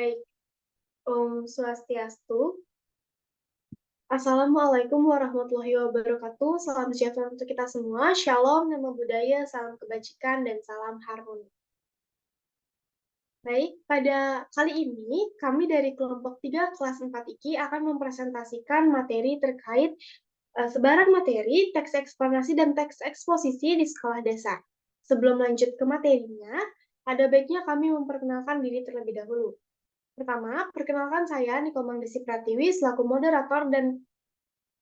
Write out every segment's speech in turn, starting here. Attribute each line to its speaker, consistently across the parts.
Speaker 1: Baik, Om Swastiastu. Assalamualaikum warahmatullahi wabarakatuh. Salam sejahtera untuk kita semua. Shalom, nama budaya, salam kebajikan, dan salam harmoni. Baik, pada kali ini kami dari kelompok 3 kelas 4 IKI akan mempresentasikan materi terkait sebaran materi, teks eksplanasi, dan teks eksposisi di sekolah dasar. Sebelum lanjut ke materinya, ada baiknya kami memperkenalkan diri terlebih dahulu. Pertama, perkenalkan saya Nikomang Desi Pratiwi selaku moderator dan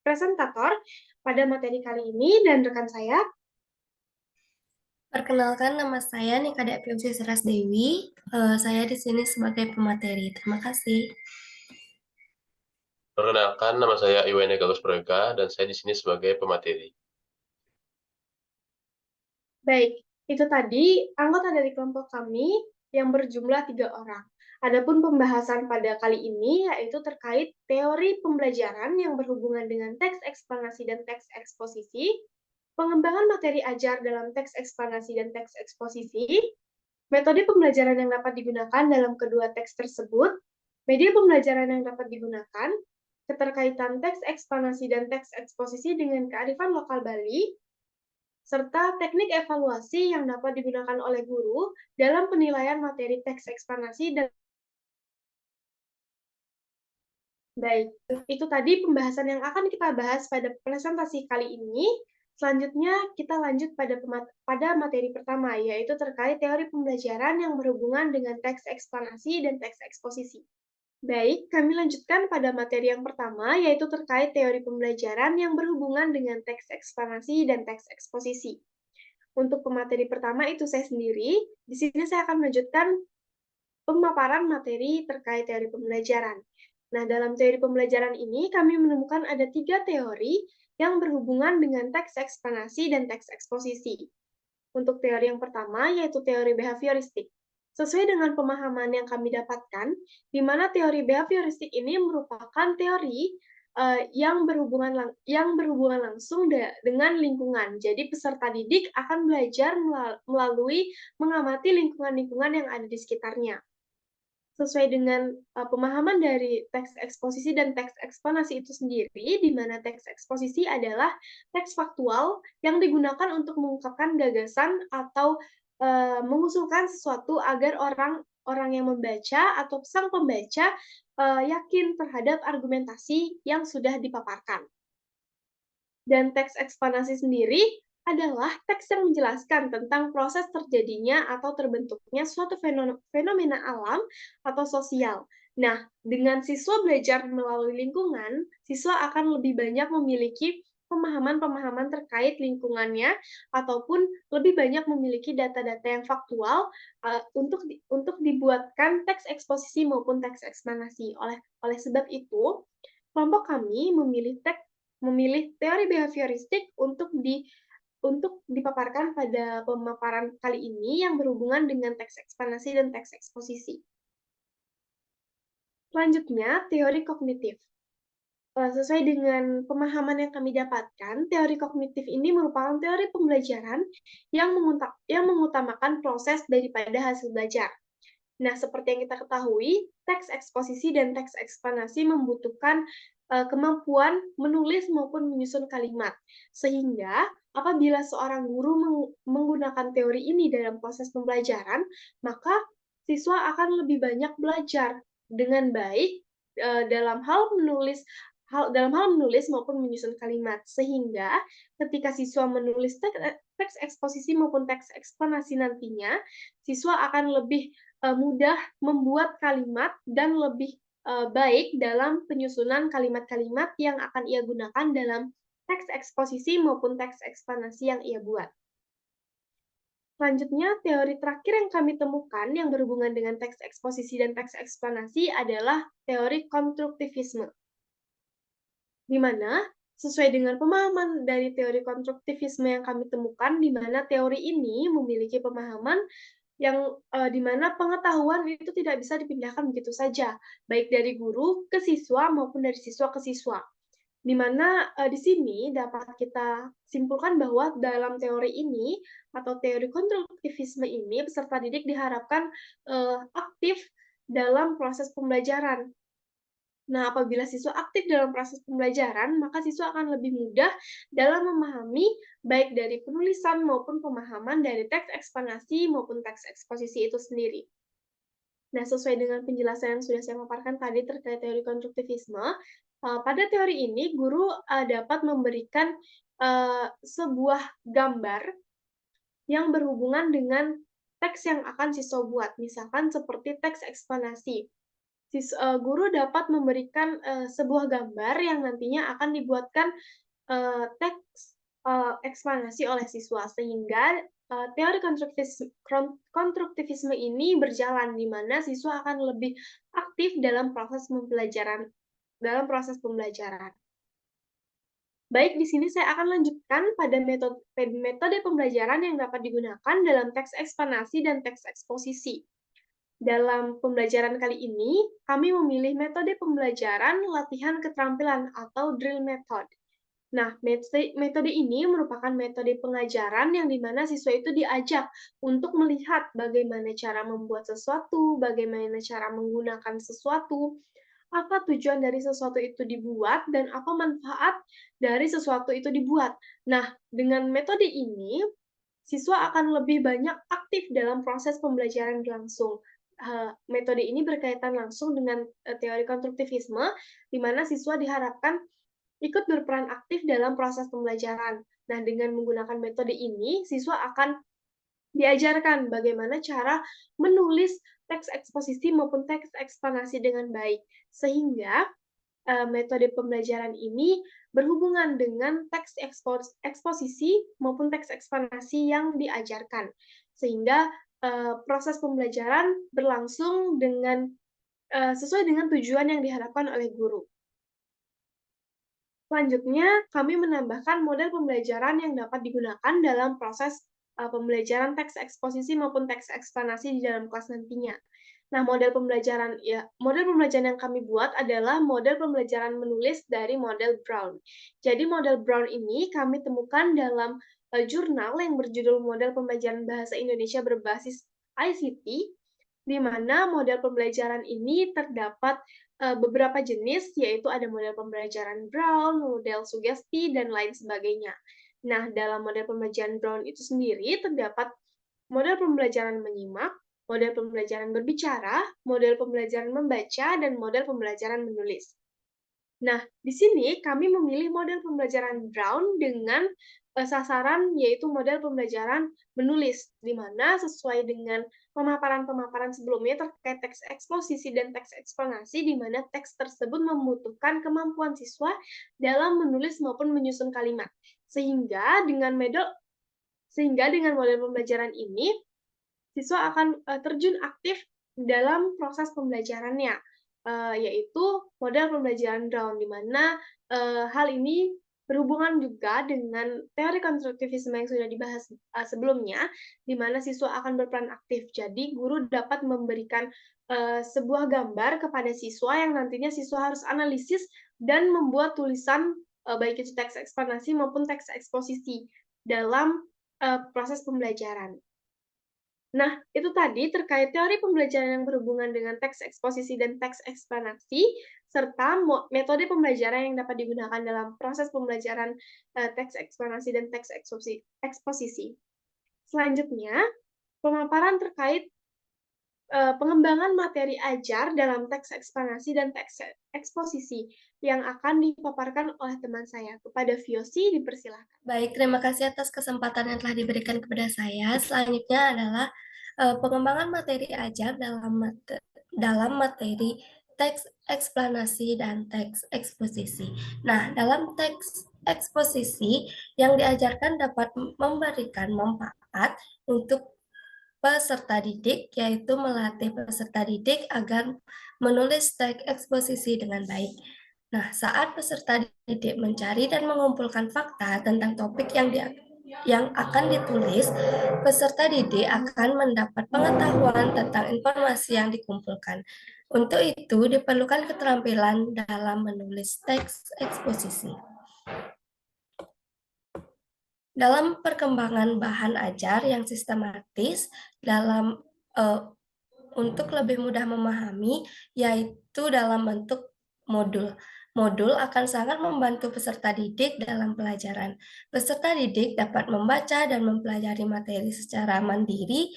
Speaker 1: presentator pada materi kali ini, dan rekan saya.
Speaker 2: Perkenalkan, nama saya Nikade Apriusi Seras Dewi. Saya di sini sebagai pemateri. Terima kasih.
Speaker 3: Perkenalkan, nama saya Iwene Gagus Proeka, dan saya di sini sebagai pemateri.
Speaker 1: Baik, itu tadi anggota dari kelompok kami yang berjumlah 3 orang. Adapun pembahasan pada kali ini yaitu terkait teori pembelajaran yang berhubungan dengan teks eksplanasi dan teks eksposisi, pengembangan materi ajar dalam teks eksplanasi dan teks eksposisi, metode pembelajaran yang dapat digunakan dalam kedua teks tersebut, media pembelajaran yang dapat digunakan, keterkaitan teks eksplanasi dan teks eksposisi dengan kearifan lokal Bali, serta teknik evaluasi yang dapat digunakan oleh guru dalam penilaian materi teks eksplanasi dan. Baik, itu tadi pembahasan yang akan kita bahas pada presentasi kali ini. Selanjutnya, kita lanjut pada materi pertama, yaitu terkait teori pembelajaran yang berhubungan dengan teks eksplanasi dan teks eksposisi. Baik, kami lanjutkan pada materi yang pertama, yaitu terkait teori pembelajaran yang berhubungan dengan teks eksplanasi dan teks eksposisi. Untuk pemateri pertama itu saya sendiri, di sini saya akan melanjutkan pemaparan materi terkait teori pembelajaran. Nah, dalam teori pembelajaran ini, kami menemukan ada 3 teori yang berhubungan dengan teks eksplanasi dan teks eksposisi. Untuk teori yang pertama, yaitu teori behavioristik. Sesuai dengan pemahaman yang kami dapatkan, di mana teori behavioristik ini merupakan teori yang berhubungan langsung dengan lingkungan. Jadi peserta didik akan belajar melalui mengamati lingkungan-lingkungan yang ada di sekitarnya. Sesuai dengan pemahaman dari teks eksposisi dan teks eksplanasi itu sendiri, di mana teks eksposisi adalah teks faktual yang digunakan untuk mengungkapkan gagasan atau mengusulkan sesuatu agar orang yang membaca atau sang pembaca yakin terhadap argumentasi yang sudah dipaparkan. Dan teks eksplanasi sendiri adalah teks yang menjelaskan tentang proses terjadinya atau terbentuknya suatu fenomena alam atau sosial. Nah, dengan siswa belajar melalui lingkungan, siswa akan lebih banyak memiliki pemahaman-pemahaman terkait lingkungannya ataupun lebih banyak memiliki data-data yang faktual untuk dibuatkan teks eksposisi maupun teks eksplanasi. Oleh sebab itu, kelompok kami memilih teori behavioristik untuk dipaparkan pada pemaparan kali ini yang berhubungan dengan teks eksplanasi dan teks eksposisi. Selanjutnya, teori kognitif. Sesuai dengan pemahaman yang kami dapatkan, teori kognitif ini merupakan teori pembelajaran yang mengutamakan proses daripada hasil belajar. Nah, seperti yang kita ketahui, teks eksposisi dan teks eksplanasi membutuhkan kemampuan menulis maupun menyusun kalimat. Sehingga, apabila seorang guru menggunakan teori ini dalam proses pembelajaran, maka siswa akan lebih banyak belajar dengan baik dalam hal menulis maupun menyusun kalimat. Sehingga, ketika siswa menulis teks eksposisi maupun teks eksplanasi nantinya, siswa akan lebih mudah membuat kalimat dan lebih baik dalam penyusunan kalimat-kalimat yang akan ia gunakan dalam teks eksposisi maupun teks eksplanasi yang ia buat. Selanjutnya, teori terakhir yang kami temukan yang berhubungan dengan teks eksposisi dan teks eksplanasi adalah teori konstruktivisme, di mana sesuai dengan pemahaman dari teori konstruktivisme yang kami temukan, di mana teori ini memiliki pemahaman yang di mana pengetahuan itu tidak bisa dipindahkan begitu saja, baik dari guru ke siswa maupun dari siswa ke siswa. Di mana di sini dapat kita simpulkan bahwa dalam teori ini atau teori konstruktivisme ini, peserta didik diharapkan aktif dalam proses pembelajaran. Nah, apabila siswa aktif dalam proses pembelajaran, maka siswa akan lebih mudah dalam memahami baik dari penulisan maupun pemahaman dari teks eksplanasi maupun teks eksposisi itu sendiri. Nah, sesuai dengan penjelasan yang sudah saya paparkan tadi terkait teori konstruktivisme, pada teori ini guru dapat memberikan sebuah gambar yang berhubungan dengan teks yang akan siswa buat, misalkan seperti teks eksplanasi. Guru dapat memberikan sebuah gambar yang nantinya akan dibuatkan teks eksplanasi oleh siswa, sehingga teori konstruktivisme ini berjalan, di mana siswa akan lebih aktif dalam proses pembelajaran. Baik, di sini saya akan lanjutkan pada metode pembelajaran yang dapat digunakan dalam teks eksplanasi dan teks eksposisi. Dalam pembelajaran kali ini, kami memilih metode pembelajaran latihan keterampilan atau drill method. Nah, metode ini merupakan metode pengajaran yang dimana siswa itu diajak untuk melihat bagaimana cara membuat sesuatu, bagaimana cara menggunakan sesuatu, apa tujuan dari sesuatu itu dibuat, dan apa manfaat dari sesuatu itu dibuat. Nah, dengan metode ini, siswa akan lebih banyak aktif dalam proses pembelajaran berlangsung. Metode ini berkaitan langsung dengan teori konstruktivisme, di mana siswa diharapkan ikut berperan aktif dalam proses pembelajaran. Nah, dengan menggunakan metode ini, siswa akan diajarkan bagaimana cara menulis teks eksposisi maupun teks eksplanasi dengan baik, sehingga metode pembelajaran ini berhubungan dengan teks eksposisi maupun teks eksplanasi yang diajarkan, sehingga proses pembelajaran berlangsung dengan sesuai dengan tujuan yang diharapkan oleh guru. Selanjutnya, kami menambahkan model pembelajaran yang dapat digunakan dalam proses pembelajaran teks eksposisi maupun teks eksplanasi di dalam kelas nantinya. Nah, model pembelajaran yang kami buat adalah model pembelajaran menulis dari model Brown. Jadi model Brown ini kami temukan dalam jurnal yang berjudul Model Pembelajaran Bahasa Indonesia Berbasis ICT, di mana model pembelajaran ini terdapat beberapa jenis, yaitu ada model pembelajaran Brown, model sugesti, dan lain sebagainya. Nah, dalam model pembelajaran Brown itu sendiri terdapat model pembelajaran menyimak, model pembelajaran berbicara, model pembelajaran membaca, dan model pembelajaran menulis. Nah, di sini kami memilih model pembelajaran Brown dengan sasaran yaitu model pembelajaran menulis, di mana sesuai dengan pemaparan-pemaparan sebelumnya terkait teks eksposisi dan teks eksplanasi, di mana teks tersebut membutuhkan kemampuan siswa dalam menulis maupun menyusun kalimat. Sehingga dengan model pembelajaran ini, siswa akan terjun aktif dalam proses pembelajarannya, yaitu model pembelajaran Brown, di mana hal ini berhubungan juga dengan teori konstruktivisme yang sudah dibahas sebelumnya, di mana siswa akan berperan aktif. Jadi, guru dapat memberikan sebuah gambar kepada siswa yang nantinya siswa harus analisis dan membuat tulisan, baik itu teks eksplanasi maupun teks eksposisi dalam proses pembelajaran. Nah, itu tadi terkait teori pembelajaran yang berhubungan dengan teks eksposisi dan teks eksplanasi, serta metode pembelajaran yang dapat digunakan dalam proses pembelajaran teks eksplanasi dan teks eksposisi. Selanjutnya, pemaparan terkait pengembangan materi ajar dalam teks eksplanasi dan teks eksposisi yang akan dipaparkan oleh teman saya. Kepada Viosi, dipersilakan.
Speaker 2: Baik, terima kasih atas kesempatan yang telah diberikan kepada saya. Selanjutnya adalah pengembangan materi ajar dalam materi teks eksplanasi dan teks eksposisi. Nah, dalam teks eksposisi yang diajarkan dapat memberikan manfaat untuk peserta didik, yaitu melatih peserta didik agar menulis teks eksposisi dengan baik. Nah, saat peserta didik mencari dan mengumpulkan fakta tentang topik yang akan ditulis, peserta didik akan mendapat pengetahuan tentang informasi yang dikumpulkan. Untuk itu, diperlukan keterampilan dalam menulis teks eksposisi. Dalam perkembangan bahan ajar yang sistematis untuk lebih mudah memahami, yaitu dalam bentuk modul. Modul akan sangat membantu peserta didik dalam pelajaran. Peserta didik dapat membaca dan mempelajari materi secara mandiri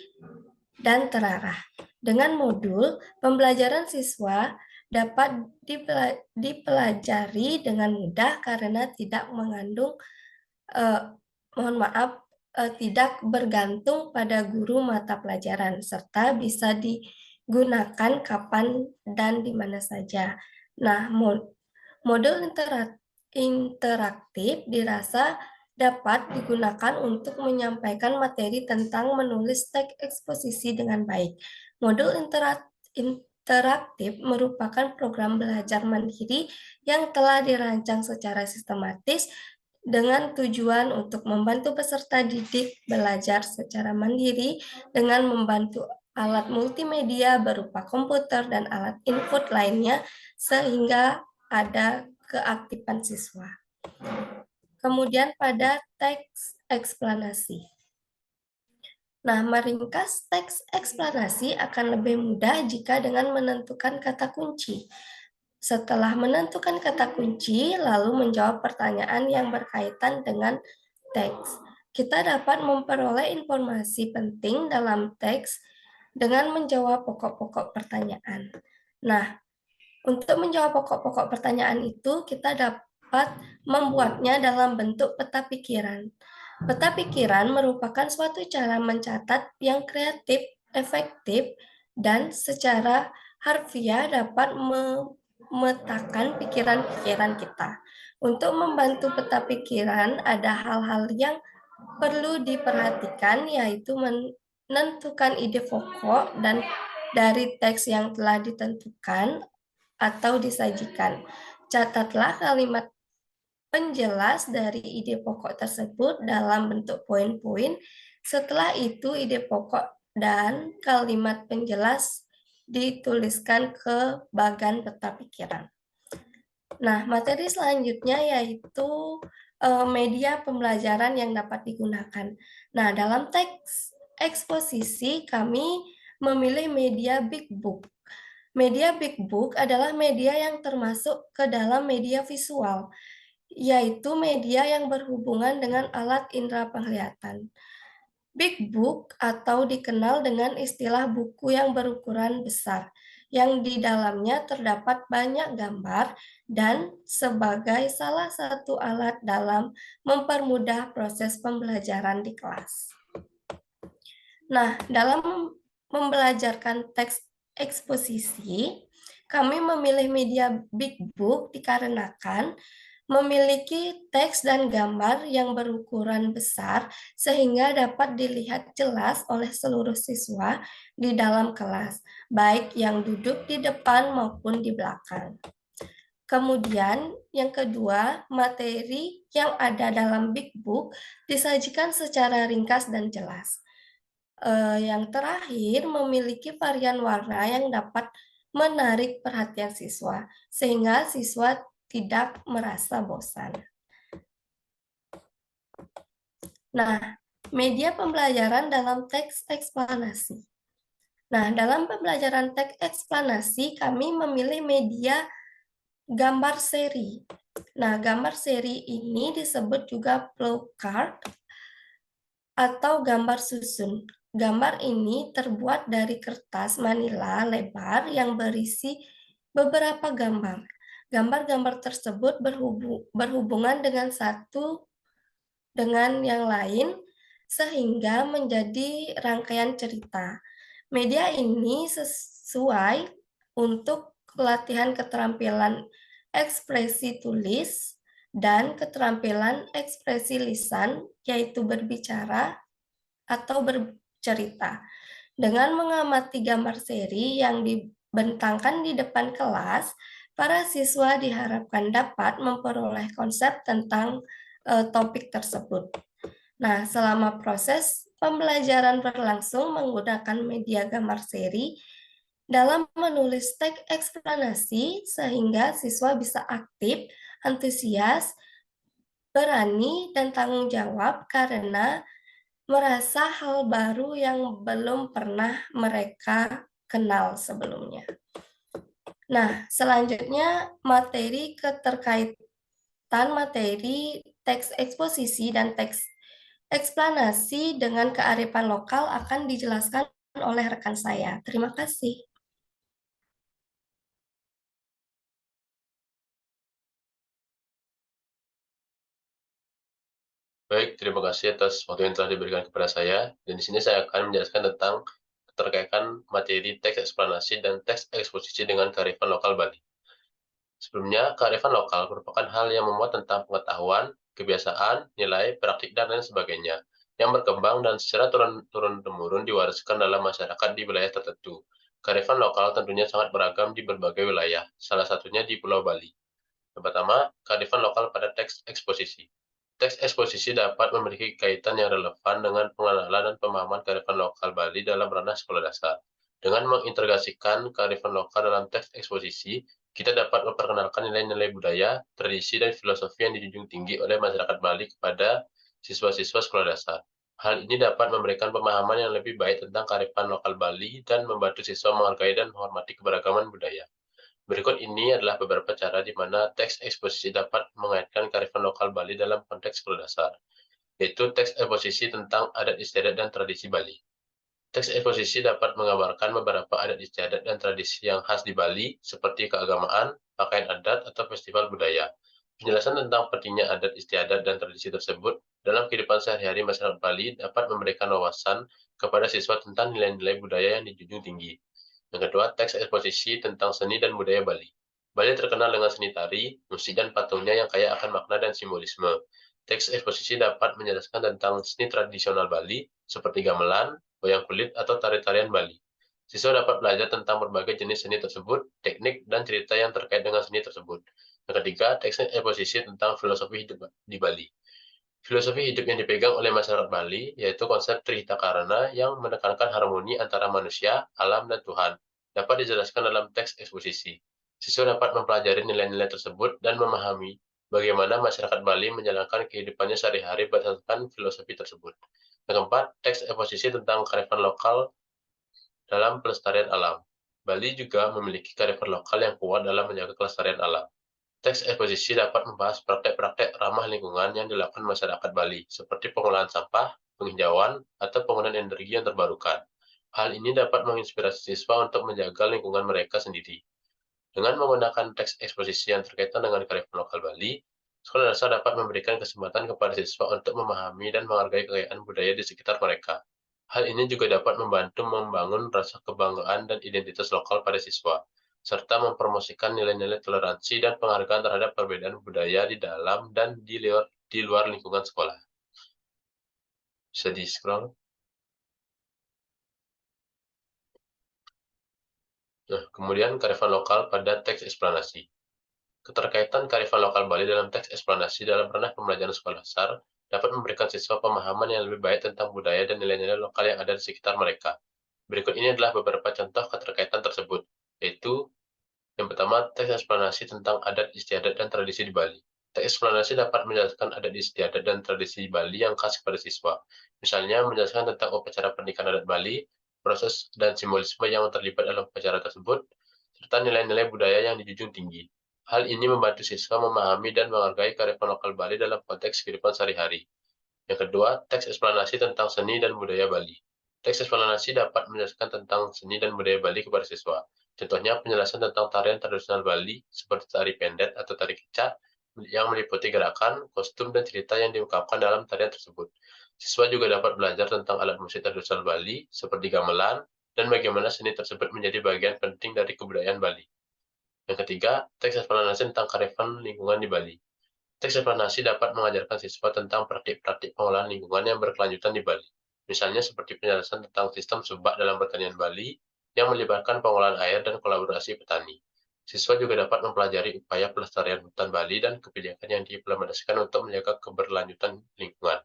Speaker 2: dan terarah. Dengan modul, pembelajaran siswa dapat dipelajari dengan mudah karena tidak mengandung tidak bergantung pada guru mata pelajaran, serta bisa digunakan kapan dan di mana saja. Nah, modul interaktif dirasa dapat digunakan untuk menyampaikan materi tentang menulis teks eksposisi dengan baik. Modul interaktif merupakan program belajar mandiri yang telah dirancang secara sistematis dengan tujuan untuk membantu peserta didik belajar secara mandiri dengan membantu alat multimedia berupa komputer dan alat input lainnya sehingga ada keaktifan siswa. Kemudian pada teks eksplanasi. Nah, meringkas teks eksplanasi akan lebih mudah jika dengan menentukan kata kunci. Setelah menentukan kata kunci, lalu menjawab pertanyaan yang berkaitan dengan teks. Kita dapat memperoleh informasi penting dalam teks dengan menjawab pokok-pokok pertanyaan. Nah, untuk menjawab pokok-pokok pertanyaan itu, kita dapat membuatnya dalam bentuk peta pikiran. Peta pikiran merupakan suatu cara mencatat yang kreatif, efektif, dan secara harfiah dapat memetakan pikiran-pikiran kita. Untuk membantu peta pikiran, ada hal-hal yang perlu diperhatikan, yaitu menentukan ide pokok dan dari teks yang telah ditentukan atau disajikan. Catatlah kalimat penjelas dari ide pokok tersebut dalam bentuk poin-poin. Setelah itu, ide pokok dan kalimat penjelas dituliskan ke bagan peta pikiran. Nah, materi selanjutnya yaitu media pembelajaran yang dapat digunakan. Nah, dalam teks eksposisi kami memilih media Big Book. Media Big Book adalah media yang termasuk ke dalam media visual, yaitu media yang berhubungan dengan alat indera penglihatan. Big Book atau dikenal dengan istilah buku yang berukuran besar, yang di dalamnya terdapat banyak gambar dan sebagai salah satu alat dalam mempermudah proses pembelajaran di kelas. Nah, dalam membelajarkan teks eksposisi, kami memilih media Big Book dikarenakan memiliki teks dan gambar yang berukuran besar sehingga dapat dilihat jelas oleh seluruh siswa di dalam kelas, baik yang duduk di depan maupun di belakang. Kemudian, yang kedua, materi yang ada dalam Big Book disajikan secara ringkas dan jelas. Yang terakhir, memiliki varian warna yang dapat menarik perhatian siswa, sehingga siswa tidak merasa bosan. Nah, media pembelajaran dalam teks eksplanasi. Nah, dalam pembelajaran teks eksplanasi, kami memilih media gambar seri. Nah, gambar seri ini disebut juga flowchart atau gambar susun. Gambar ini terbuat dari kertas manila lebar yang berisi beberapa gambar. Gambar-gambar tersebut berhubungan dengan satu dengan yang lain sehingga menjadi rangkaian cerita. Media ini sesuai untuk latihan keterampilan ekspresi tulis dan keterampilan ekspresi lisan, yaitu berbicara atau bercerita. Dengan mengamati gambar seri yang dibentangkan di depan kelas, para siswa diharapkan dapat memperoleh konsep tentang topik tersebut. Nah, selama proses pembelajaran berlangsung menggunakan media gambar seri dalam menulis teks eksplanasi sehingga siswa bisa aktif, antusias, berani, dan tanggung jawab karena merasa hal baru yang belum pernah mereka kenal sebelumnya. Nah, selanjutnya materi keterkaitan materi teks eksposisi dan teks eksplanasi dengan kearifan lokal akan dijelaskan oleh rekan saya. Terima kasih.
Speaker 3: Baik, terima kasih atas waktu yang telah diberikan kepada saya. Dan di sini saya akan menjelaskan tentang keterkaitan materi teks eksplanasi dan teks eksposisi dengan kearifan lokal Bali. Sebelumnya, kearifan lokal merupakan hal yang memuat tentang pengetahuan, kebiasaan, nilai, praktik, dan lain sebagainya, yang berkembang dan secara turun-temurun diwariskan dalam masyarakat di wilayah tertentu. Kearifan lokal tentunya sangat beragam di berbagai wilayah, salah satunya di Pulau Bali. Yang pertama, kearifan lokal pada teks eksposisi. Teks eksposisi dapat memiliki kaitan yang relevan dengan pengenalan dan pemahaman kearifan lokal Bali dalam ranah sekolah dasar. Dengan mengintegrasikan kearifan lokal dalam teks eksposisi, kita dapat memperkenalkan nilai-nilai budaya, tradisi, dan filosofi yang dijunjung tinggi oleh masyarakat Bali kepada siswa-siswa sekolah dasar. Hal ini dapat memberikan pemahaman yang lebih baik tentang kearifan lokal Bali dan membantu siswa menghargai dan menghormati keberagaman budaya. Berikut ini adalah beberapa cara di mana teks eksposisi dapat mengaitkan kearifan lokal Bali dalam konteks sekolah dasar, yaitu teks eksposisi tentang adat istiadat dan tradisi Bali. Teks eksposisi dapat menggambarkan beberapa adat istiadat dan tradisi yang khas di Bali, seperti keagamaan, pakaian adat, atau festival budaya. Penjelasan tentang pentingnya adat istiadat dan tradisi tersebut dalam kehidupan sehari-hari masyarakat Bali dapat memberikan wawasan kepada siswa tentang nilai-nilai budaya yang dijunjung tinggi. Yang kedua, teks eksposisi tentang seni dan budaya Bali. Bali terkenal dengan seni tari, musik, dan patungnya yang kaya akan makna dan simbolisme. Teks eksposisi dapat menjelaskan tentang seni tradisional Bali, seperti gamelan, wayang kulit, atau tari-tarian Bali. Siswa dapat belajar tentang berbagai jenis seni tersebut, teknik, dan cerita yang terkait dengan seni tersebut. Yang ketiga, teks eksposisi tentang filosofi hidup di Bali. Filosofi hidup yang dipegang oleh masyarakat Bali yaitu konsep Trihita Karana yang menekankan harmoni antara manusia, alam, dan Tuhan, dapat dijelaskan dalam teks eksposisi. Siswa dapat mempelajari nilai-nilai tersebut dan memahami bagaimana masyarakat Bali menjalankan kehidupannya sehari-hari berdasarkan filosofi tersebut. Yang keempat, teks eksposisi tentang kearifan lokal dalam pelestarian alam. Bali juga memiliki kearifan lokal yang kuat dalam menjaga kelestarian alam. Teks eksposisi dapat membahas praktek-praktek ramah lingkungan yang dilakukan masyarakat Bali, seperti pengolahan sampah, penghijauan, atau penggunaan energi yang terbarukan. Hal ini dapat menginspirasi siswa untuk menjaga lingkungan mereka sendiri. Dengan menggunakan teks eksposisi yang berkaitan dengan kearifan lokal Bali, sekolah dasar dapat memberikan kesempatan kepada siswa untuk memahami dan menghargai kekayaan budaya di sekitar mereka. Hal ini juga dapat membantu membangun rasa kebanggaan dan identitas lokal pada siswa, serta mempromosikan nilai-nilai toleransi dan penghargaan terhadap perbedaan budaya di dalam dan di luar lingkungan sekolah. Bisa di-scroll. Nah, kemudian kearifan lokal pada teks eksplanasi. Keterkaitan kearifan lokal Bali dalam teks eksplanasi dalam ranah pembelajaran sekolah dasar dapat memberikan siswa pemahaman yang lebih baik tentang budaya dan nilai-nilai lokal yang ada di sekitar mereka. Berikut ini adalah beberapa contoh keterkaitan tersebut, yaitu yang pertama, teks eksplanasi tentang adat istiadat dan tradisi di Bali. Teks eksplanasi dapat menjelaskan adat istiadat dan tradisi Bali yang khas kepada siswa. Misalnya, menjelaskan tentang upacara pernikahan adat Bali, proses dan simbolisme yang terlibat dalam upacara tersebut, serta nilai-nilai budaya yang dijunjung tinggi. Hal ini membantu siswa memahami dan menghargai kearifan lokal Bali dalam konteks kehidupan sehari-hari. Yang kedua, teks eksplanasi tentang seni dan budaya Bali. Teks eksplanasi dapat menjelaskan tentang seni dan budaya Bali kepada siswa. Contohnya, penjelasan tentang tarian tradisional Bali, seperti tari pendet atau tari kecak, yang meliputi gerakan, kostum, dan cerita yang diungkapkan dalam tarian tersebut. Siswa juga dapat belajar tentang alat musik tradisional Bali, seperti gamelan, dan bagaimana seni tersebut menjadi bagian penting dari kebudayaan Bali. Yang ketiga, teks eksplanasi tentang kearifan lingkungan di Bali. Teks eksplanasi dapat mengajarkan siswa tentang praktik-praktik pengolahan lingkungan yang berkelanjutan di Bali. Misalnya seperti penjelasan tentang sistem subak dalam pertanian Bali yang melibatkan pengolahan air dan kolaborasi petani. Siswa juga dapat mempelajari upaya pelestarian hutan Bali dan kebijakan yang diimplementasikan untuk menjaga keberlanjutan lingkungan.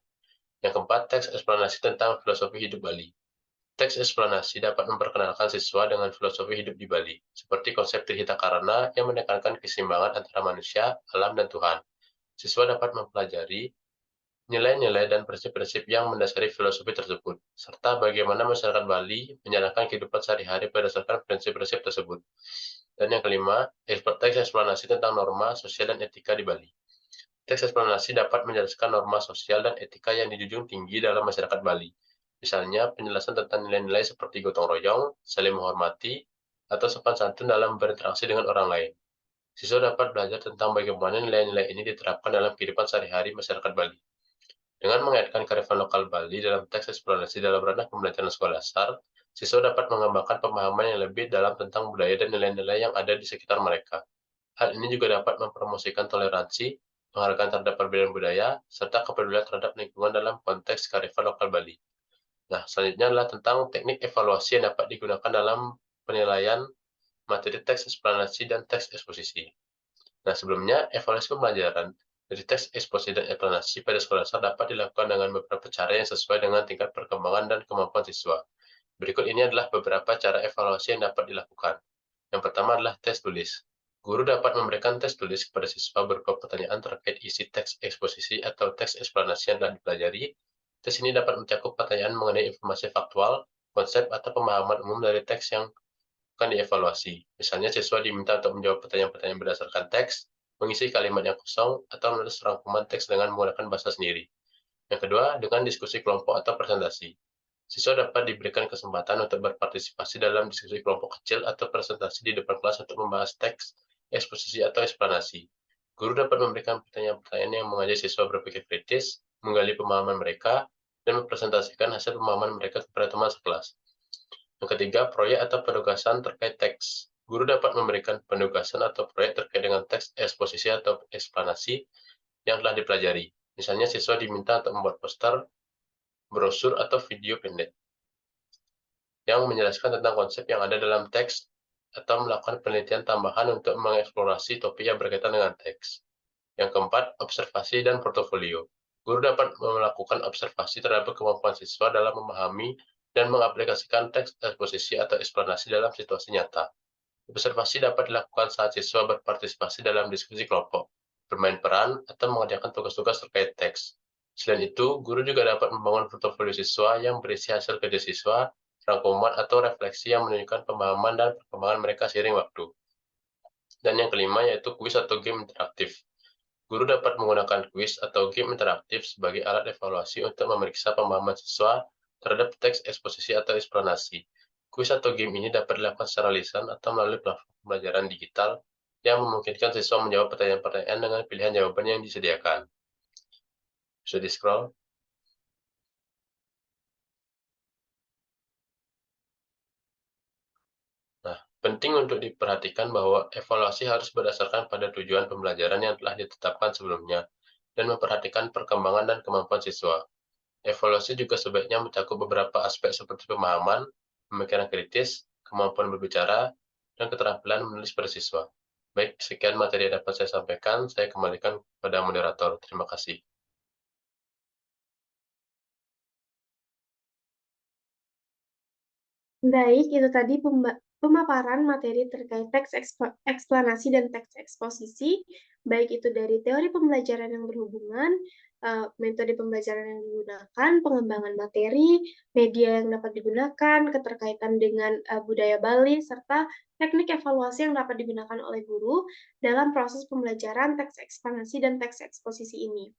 Speaker 3: Yang keempat, teks eksplanasi tentang filosofi hidup Bali. Teks eksplanasi dapat memperkenalkan siswa dengan filosofi hidup di Bali, seperti konsep Trihita Karana yang menekankan keseimbangan antara manusia, alam, dan Tuhan. Siswa dapat mempelajari nilai-nilai dan prinsip-prinsip yang mendasari filosofi tersebut, serta bagaimana masyarakat Bali menjalankan kehidupan sehari-hari berdasarkan prinsip-prinsip tersebut. Dan yang kelima, teks eksplanasi tentang norma sosial dan etika di Bali. Teks eksplanasi dapat menjelaskan norma sosial dan etika yang dijunjung tinggi dalam masyarakat Bali. Misalnya, penjelasan tentang nilai-nilai seperti gotong royong, saling menghormati, atau sopan santun dalam berinteraksi dengan orang lain. Siswa dapat belajar tentang bagaimana nilai-nilai ini diterapkan dalam kehidupan sehari-hari masyarakat Bali. Dengan mengaitkan kearifan lokal Bali dalam teks eksplorasi dalam ranah pembelajaran sekolah dasar, siswa dapat mengembangkan pemahaman yang lebih dalam tentang budaya dan nilai-nilai yang ada di sekitar mereka. Hal ini juga dapat mempromosikan toleransi, penghargaan terhadap perbedaan budaya, serta kepedulian terhadap lingkungan dalam konteks kearifan lokal Bali. Nah, selanjutnya adalah tentang teknik evaluasi yang dapat digunakan dalam penilaian materi teks eksplanasi dan teks eksposisi. Nah, sebelumnya, evaluasi pembelajaran dari teks eksposisi dan eksplanasi pada sekolah dasar dapat dilakukan dengan beberapa cara yang sesuai dengan tingkat perkembangan dan kemampuan siswa. Berikut ini adalah beberapa cara evaluasi yang dapat dilakukan. Yang pertama adalah tes tulis. Guru dapat memberikan tes tulis kepada siswa berupa pertanyaan terkait isi teks eksposisi atau teks eksplanasi yang telah dipelajari. Tes ini dapat mencakup pertanyaan mengenai informasi faktual, konsep, atau pemahaman umum dari teks yang akan dievaluasi. Misalnya, siswa diminta untuk menjawab pertanyaan-pertanyaan berdasarkan teks, mengisi kalimat yang kosong, atau menulis rangkuman teks dengan menggunakan bahasa sendiri. Yang kedua, dengan diskusi kelompok atau presentasi. Siswa dapat diberikan kesempatan untuk berpartisipasi dalam diskusi kelompok kecil atau presentasi di depan kelas untuk membahas teks, eksposisi, atau eksplanasi. Guru dapat memberikan pertanyaan-pertanyaan yang mengajak siswa berpikir kritis, menggali pemahaman mereka, dan mempresentasikan hasil pemahaman mereka kepada teman sekelas. Yang ketiga, proyek atau penugasan terkait teks. Guru dapat memberikan penugasan atau proyek terkait dengan teks, eksposisi, atau eksplanasi yang telah dipelajari. Misalnya, siswa diminta untuk membuat poster, brosur, atau video pendek yang menjelaskan tentang konsep yang ada dalam teks atau melakukan penelitian tambahan untuk mengeksplorasi topik yang berkaitan dengan teks. Yang keempat, observasi dan portofolio. Guru dapat melakukan observasi terhadap kemampuan siswa dalam memahami dan mengaplikasikan teks eksposisi atau eksplanasi dalam situasi nyata. Observasi dapat dilakukan saat siswa berpartisipasi dalam diskusi kelompok, bermain peran, atau mengerjakan tugas-tugas terkait teks. Selain itu, guru juga dapat membangun portofolio siswa yang berisi hasil kerja siswa, rangkuman, atau refleksi yang menunjukkan pemahaman dan perkembangan mereka seiring waktu. Dan yang kelima yaitu kuis atau game interaktif. Guru dapat menggunakan kuis atau game interaktif sebagai alat evaluasi untuk memeriksa pemahaman siswa terhadap teks eksposisi atau eksplanasi. Kuis atau game ini dapat dilakukan secara lisan atau melalui platform pembelajaran digital yang memungkinkan siswa menjawab pertanyaan-pertanyaan dengan pilihan jawaban yang disediakan. Bisa di-scroll. Nah, penting untuk diperhatikan bahwa evaluasi harus berdasarkan pada tujuan pembelajaran yang telah ditetapkan sebelumnya dan memperhatikan perkembangan dan kemampuan siswa. Evaluasi juga sebaiknya mencakup beberapa aspek seperti pemahaman, pemikiran kritis, kemampuan berbicara, dan keterampilan menulis pada siswa. Baik, sekian materi yang dapat saya sampaikan. Saya kembalikan kepada moderator. Terima kasih.
Speaker 1: Baik, itu tadi pemaparan materi terkait teks eksplanasi dan teks eksposisi, baik itu dari teori pembelajaran yang berhubungan, metode pembelajaran yang digunakan, pengembangan materi, media yang dapat digunakan, keterkaitan dengan budaya Bali, serta teknik evaluasi yang dapat digunakan oleh guru dalam proses pembelajaran teks eksplanasi dan teks eksposisi ini.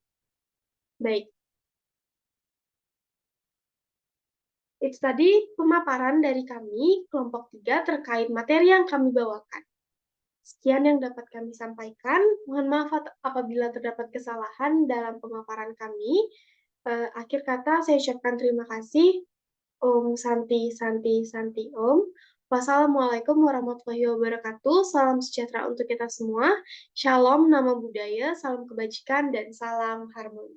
Speaker 1: Baik, itu tadi pemaparan dari kami, kelompok 3, terkait materi yang kami bawakan. Sekian yang dapat kami sampaikan. Mohon maaf apabila terdapat kesalahan dalam pemaparan kami. Akhir kata, saya ucapkan terima kasih. Om Santi, Santi, Santi Om. Wassalamualaikum warahmatullahi wabarakatuh. Salam sejahtera untuk kita semua. Shalom, nama budaya, salam kebajikan, dan salam harmoni.